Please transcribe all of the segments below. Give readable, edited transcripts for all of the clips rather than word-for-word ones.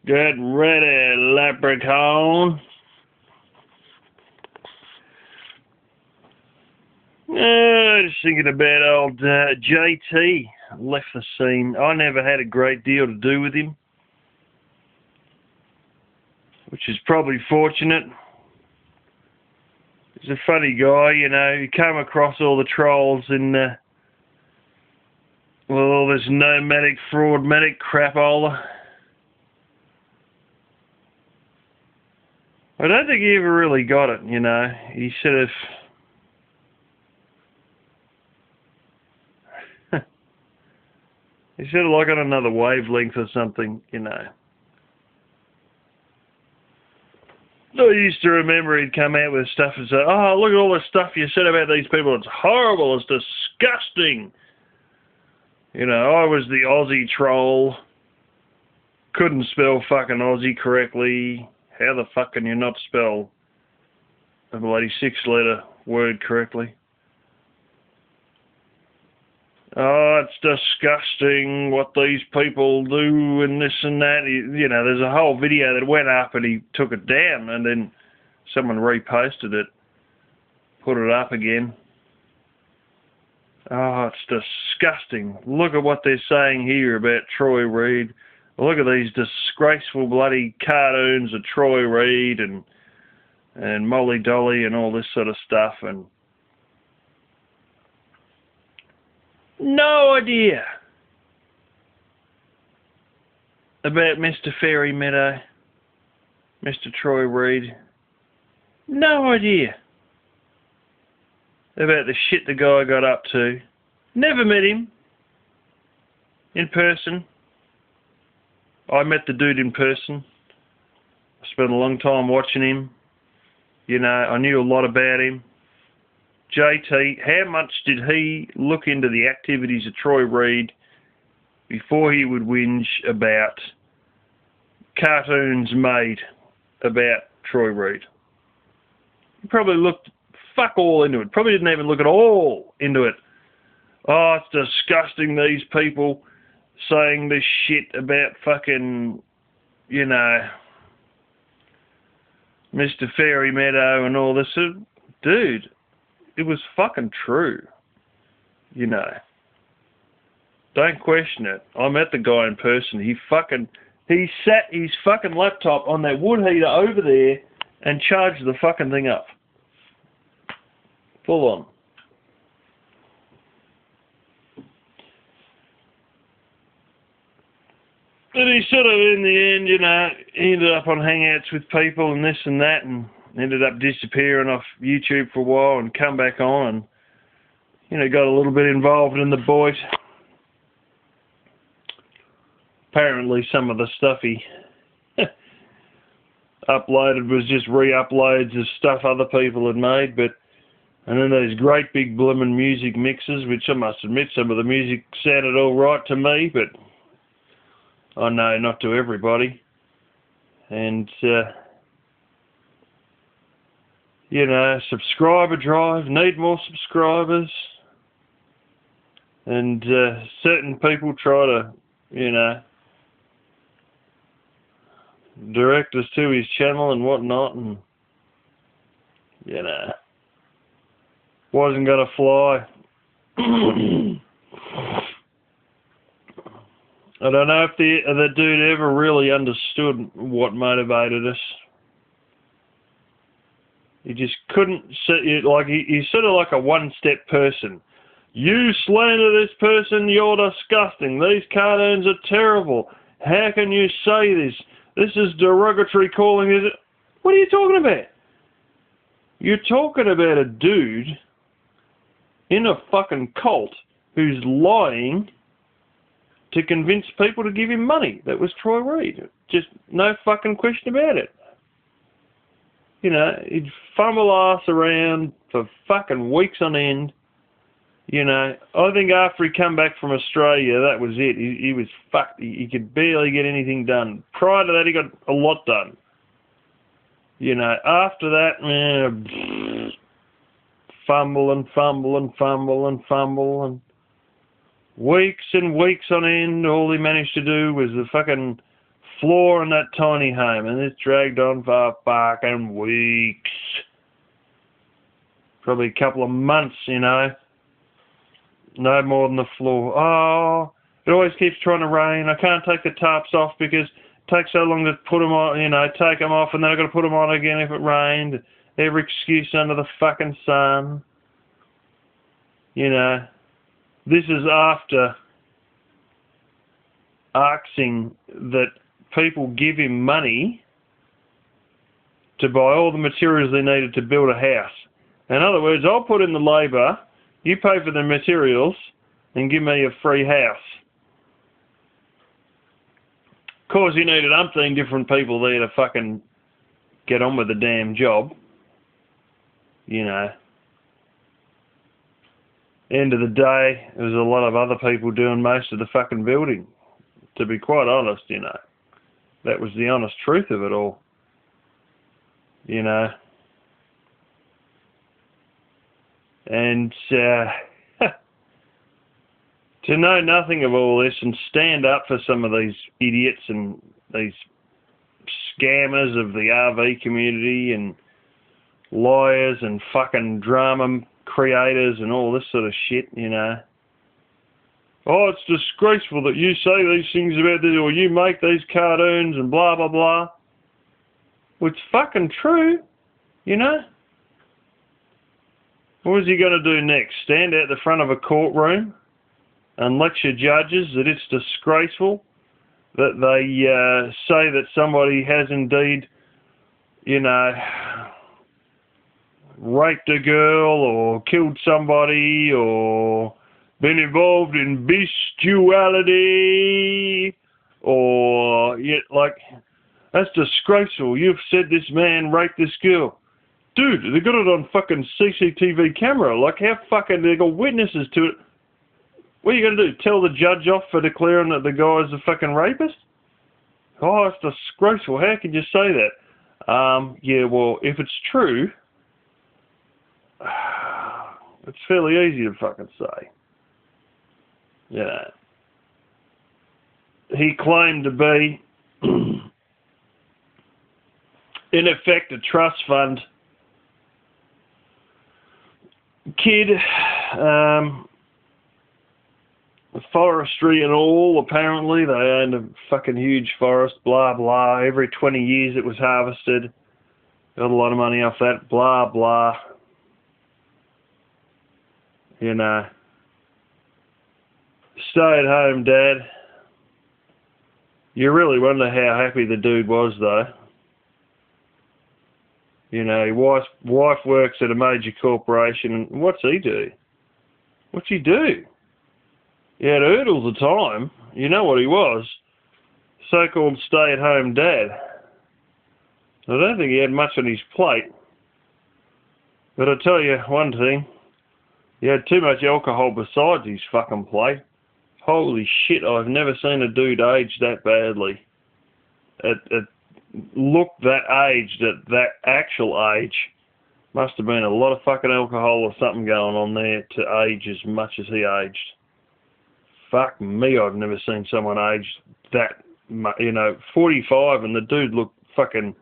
Get ready, leprechaun. Just thinking about old JT. Left the scene. I never had a great deal to do with him, which is probably fortunate. He's a funny guy, you know. You come across all the trolls and all this nomadic, fraudmatic crapola. I don't think he ever really got it, you know. He sort of... he's sort of like on another wavelength or something, you know. I used to remember he'd come out with stuff and say, oh, look at all the stuff you said about these people. It's horrible. It's disgusting. You know, I was the Aussie troll. Couldn't spell fucking Aussie correctly. How the fuck can you not spell a bloody 6-letter word correctly? Oh, it's disgusting what these people do and this and that. You know, there's a whole video that went up and he took it down and then someone reposted it, put it up again. Oh, it's disgusting. Look at what they're saying here about Troy Reid. Look at these disgraceful bloody cartoons of Troy Reid and Molly Dolly and all this sort of stuff. And no idea about Mr. Fairy Meadow, Mr. Troy Reid. No idea about the shit the guy got up to. Never met him in person. I met the dude in person. I spent a long time watching him. You know, I knew a lot about him. JT, how much did he look into the activities of Troy Reid before he would whinge about cartoons made about Troy Reid? He probably looked fuck all into it. Probably didn't even look at all into it. Oh, it's disgusting, these people saying this shit about fucking, you know, Mr. Fairy Meadow and all this. Dude, it was fucking true, you know. Don't question it. I met the guy in person. He sat his fucking laptop on that wood heater over there and charged the fucking thing up. Full on. But he sort of, in the end, you know, he ended up on Hangouts with people and this and that, and ended up disappearing off YouTube for a while and come back on and, you know, got a little bit involved in the boys. Apparently some of the stuff he uploaded was just re-uploads of stuff other people had made, and then those great big bloomin' music mixes, which I must admit some of the music sounded all right to me, but I know not to everybody. And, you know, subscriber drive, need more subscribers. And certain people try to, you know, direct us to his channel and whatnot, and, you know, wasn't going to fly. I don't know if the dude ever really understood what motivated us. He just couldn't say, like, he's sort of like a one-step person. You slander this person, you're disgusting. These cartoons are terrible. How can you say this? This is derogatory calling. What are you talking about? You're talking about a dude in a fucking cult who's lying to convince people to give him money. That was Troy Reid. Just no fucking question about it. You know, he'd fumble ass around for fucking weeks on end. You know, I think after he come back from Australia, that was it. He was fucked. He could barely get anything done. Prior to that, he got a lot done. You know, after that, fumble and fumble and fumble and fumble and weeks and weeks on end, all he managed to do was the fucking floor in that tiny home, and this dragged on for fucking weeks. Probably a couple of months, you know. No more than the floor. Oh, it always keeps trying to rain. I can't take the tarps off because it takes so long to put them on, you know, take them off, and then I've got to put them on again if it rained. Every excuse under the fucking sun. You know, this is after asking that people give him money to buy all the materials they needed to build a house. In other words, I'll put in the labour, you pay for the materials, and give me a free house. Of course, you needed umpteen different people there to fucking get on with the damn job. You know. End of the day, there was a lot of other people doing most of the fucking building. To be quite honest, you know. That was the honest truth of it all. You know. And to know nothing of all this and stand up for some of these idiots and these scammers of the RV community and liars and fucking drama creators and all this sort of shit, you know. Oh, it's disgraceful that you say these things about this, or you make these cartoons and blah, blah, blah. Well, it's fucking true, you know. What is he going to do next? Stand out the front of a courtroom and lecture judges that it's disgraceful that they say that somebody has indeed, you know, raped a girl or killed somebody or been involved in bestiality or, like, that's disgraceful. You've said this man raped this girl. Dude, they got it on fucking CCTV camera. Like, how fucking, they got witnesses to it. What are you going to do? Tell the judge off for declaring that the guy's a fucking rapist? Oh, it's disgraceful. How could you say that? Yeah, well, if it's true, it's fairly easy to fucking say. Yeah. He claimed to be, in effect, a trust fund kid, forestry and all, apparently. They owned a fucking huge forest, blah, blah. Every 20 years it was harvested. Got a lot of money off that, blah, blah. You know. Stay-at-home dad. You really wonder how happy the dude was, though. You know, his wife works at a major corporation, and what's he do? What's he do? He had hurdles at the time. You know what he was. So-called stay-at-home dad. I don't think he had much on his plate. But I tell you one thing. He had too much alcohol besides his fucking plate. Holy shit, I've never seen a dude age that badly. Look that aged at that actual age. Must have been a lot of fucking alcohol or something going on there to age as much as he aged. Fuck me, I've never seen someone age that much. You know, 45 and the dude looked fucking...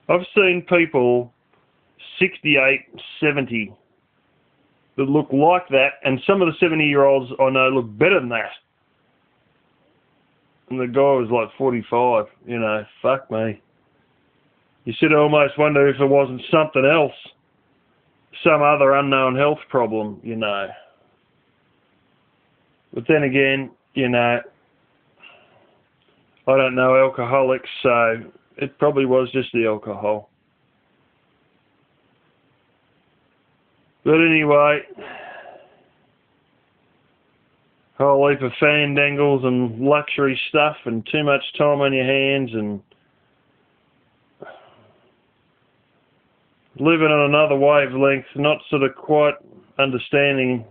I've seen people 68, 70 that look like that, and some of the 70-year-olds I know look better than that. And the guy was like 45, you know, fuck me. You should almost wonder if it wasn't something else. Some other unknown health problem, you know. But then again, you know, I don't know alcoholics, so it probably was just the alcohol. But anyway, a whole heap of fandangles and luxury stuff and too much time on your hands and living on another wavelength, not sort of quite understanding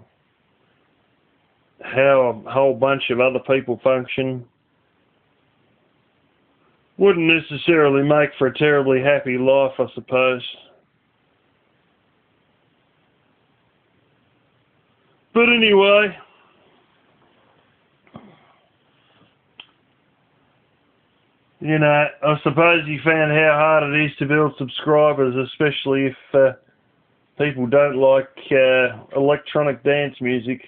how a whole bunch of other people function. Wouldn't necessarily make for a terribly happy life, I suppose. But anyway, you know, I suppose he found how hard it is to build subscribers, especially if people don't like electronic dance music.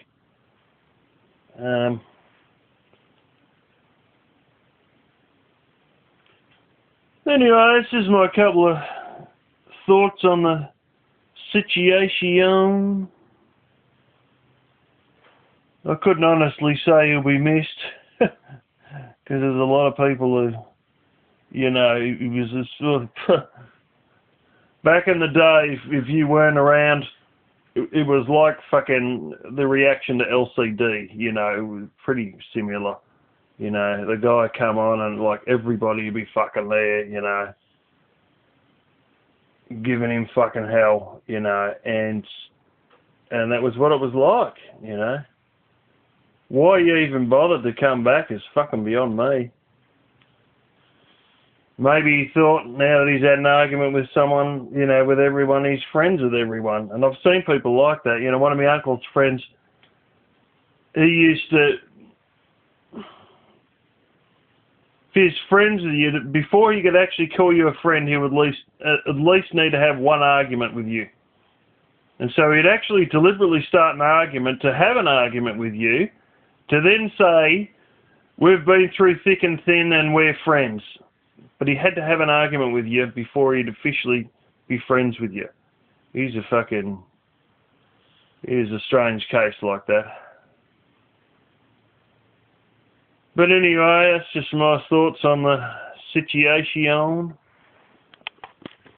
Anyway, this is my couple of thoughts on the situation. I couldn't honestly say he'll be missed, because there's a lot of people who, you know, he was a sort of... Back in the day, if you weren't around, it was like fucking the reaction to LCD, you know, it was pretty similar. You know, the guy come on and like everybody would be fucking there, you know, giving him fucking hell, you know, and that was what it was like, you know. Why you even bothered to come back is fucking beyond me. Maybe he thought now that he's had an argument with someone, you know, with everyone, he's friends with everyone. And I've seen people like that. You know, one of my uncle's friends, he used to, if he's friends with you, before he could actually call you a friend, he would at least need to have one argument with you. And so he'd actually deliberately start an argument to have an argument with you, to then say, we've been through thick and thin and we're friends. But he had to have an argument with you before he'd officially be friends with you. He's a strange case like that. But anyway, that's just my thoughts on the situation.